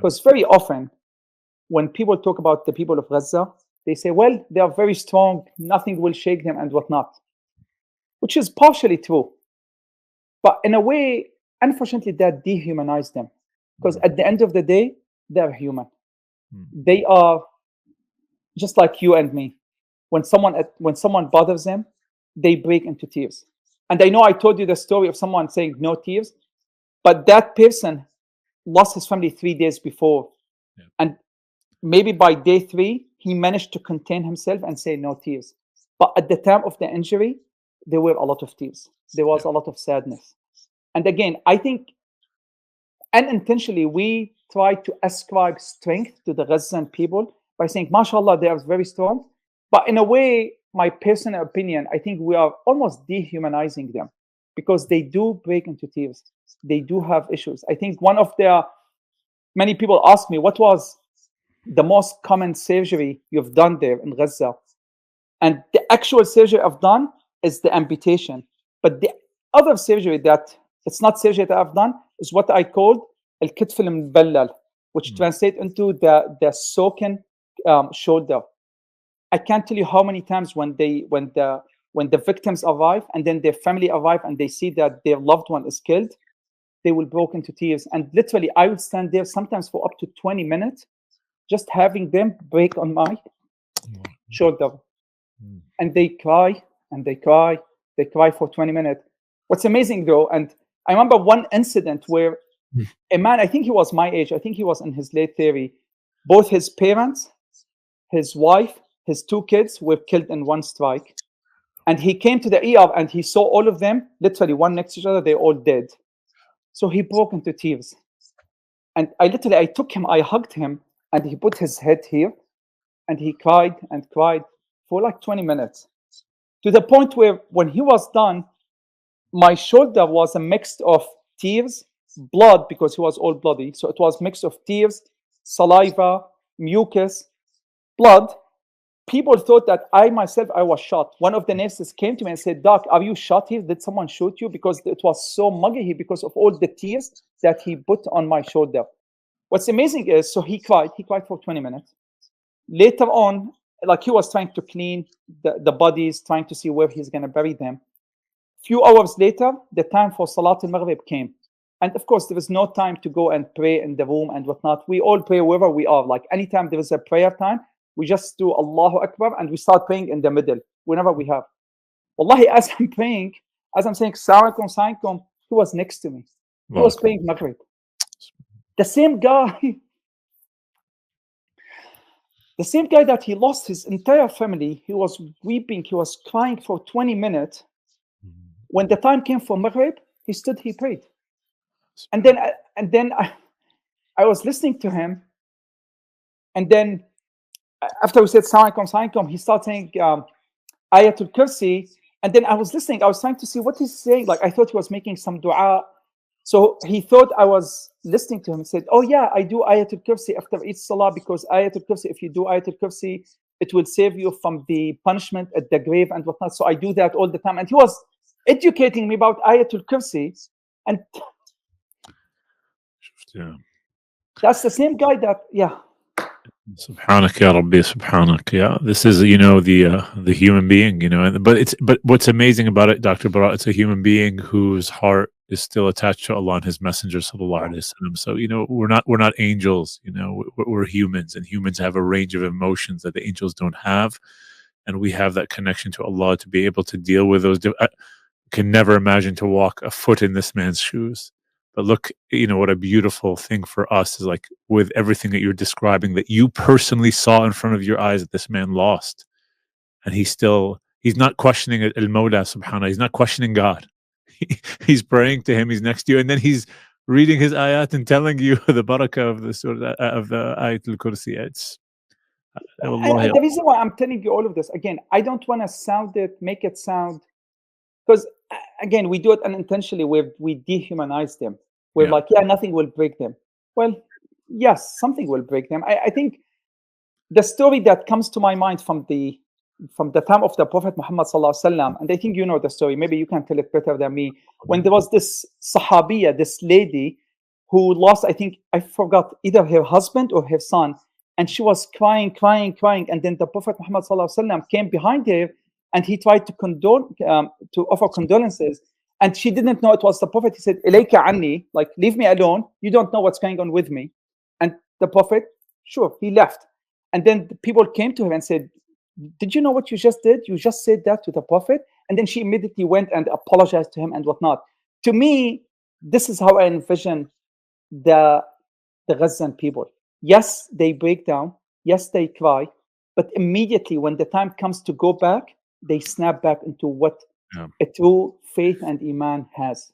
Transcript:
Because very often, when people talk about the people of Gaza, they say, well, they are very strong, nothing will shake them and whatnot, which is partially true. But in a way, unfortunately, that dehumanized them. Because at the end of the day, they're human. They are just like you and me. When someone bothers them, they break into tears. And I know I told you the story of someone saying no tears, but that person lost his family 3 days before. Yeah. And maybe by day 3, he managed to contain himself and say no tears. But at the time of the injury, there were a lot of tears. There was a lot of sadness. And again, I think unintentionally, we try to ascribe strength to the Gazan people by saying, mashallah, they are very strong. But in a way, my personal opinion, I think we are almost dehumanizing them because they do break into tears. They do have issues. I think one of their, many people ask me, what was the most common surgery you've done there in Gaza? And the actual surgery I've done is the amputation. But the other surgery that, it's not surgery that I've done, is what I called al-kitf al-muballal, which translates into the soaken shoulder. I can't tell you how many times when the victims arrive and then their family arrive and they see that their loved one is killed, they will break into tears. And literally, I would stand there sometimes for up to 20 minutes, just having them break on my shoulder. And they cry and they cry. They cry for 20 minutes. What's amazing though, and I remember one incident where a man, I think he was my age, I think he was in his late 30s, both his parents, his wife, his 2 kids were killed in one strike. And he came to the ER and he saw all of them, literally one next to each other, they're all dead. So he broke into tears. And I took him, I hugged him, and he put his head here, and he cried and cried for like 20 minutes. To the point where when he was done, my shoulder was a mix of tears, blood, because he was all bloody. So it was a mix of tears, saliva, mucus, blood. People thought that I was shot. One of the nurses came to me and said, Doc, are you shot here? Did someone shoot you? Because it was so muggy here because of all the tears that he put on my shoulder. What's amazing is, so he cried for 20 minutes. Later on, like he was trying to clean the bodies, trying to see where he's going to bury them. Few hours later, the time for Salat al-Maghrib came. And of course, there is no time to go and pray in the room and whatnot. We all pray wherever we are. Like anytime there is a prayer time, we just do Allahu Akbar and we start praying in the middle, whenever we have. Wallahi, as I'm praying, as I'm saying, Assalamu alaikum, he was next to me. He was praying Maghrib. The same guy that he lost his entire family, he was weeping, he was crying for 20 minutes. When the time came for Maghrib, he stood, he prayed. And then I was listening to him. And then after we said Assalamu alaikum, he started saying Ayatul Kursi. And then I was listening, I was trying to see what he's saying. Like I thought he was making some dua. So he thought I was listening to him. He said, oh yeah, I do Ayatul Kursi after each salah because Ayatul Kursi, if you do Ayatul Kursi, it will save you from the punishment at the grave and whatnot. So I do that all the time. And he was educating me about Ayatul Kursi. And yeah, that's the same guy that, yeah. Subhanak ya Rabbi, Subhanak. Yeah, this is the human being, but what's amazing about it, Dr. Bara, it's a human being whose heart is still attached to Allah and His Messenger sallallahu alaihi wasallam. So we're not angels, we're humans, and humans have a range of emotions that the angels don't have, and we have that connection to Allah to be able to deal with those. I can never imagine to walk a foot in this man's shoes. But look, what a beautiful thing for us is, like, with everything that you're describing, that you personally saw in front of your eyes that this man lost. And he's not questioning al-Mawla subhanahu. He's not questioning God. He's praying to him. He's next to you. And then he's reading his ayat and telling you the barakah of the surah, of the Ayatul Kursi. And the reason why I'm telling you all of this, again, I don't want to make it sound, because again, we do it unintentionally where we dehumanize them. We're like, yeah, nothing will break them. Well, yes, something will break them. I think the story that comes to my mind from the time of the Prophet Muhammad sallallahu alaihi wasallam, and I think you know the story, maybe you can tell it better than me, when there was this Sahabiya, this lady who lost, I think, I forgot, either her husband or her son, and she was crying, and then the Prophet Muhammad ﷺ came behind her, and he tried to offer condolences, and she didn't know it was the Prophet. He said, "Ilayka anni," like, leave me alone. You don't know what's going on with me. And the Prophet, sure, he left. And then the people came to her and said, "Did you know what you just did? You just said that to the Prophet." And then she immediately went and apologized to him and whatnot. To me, this is how I envision the Gazan people. Yes, they break down. Yes, they cry. But immediately when the time comes to go back, they snap back into what Yeah. a true faith and Iman has.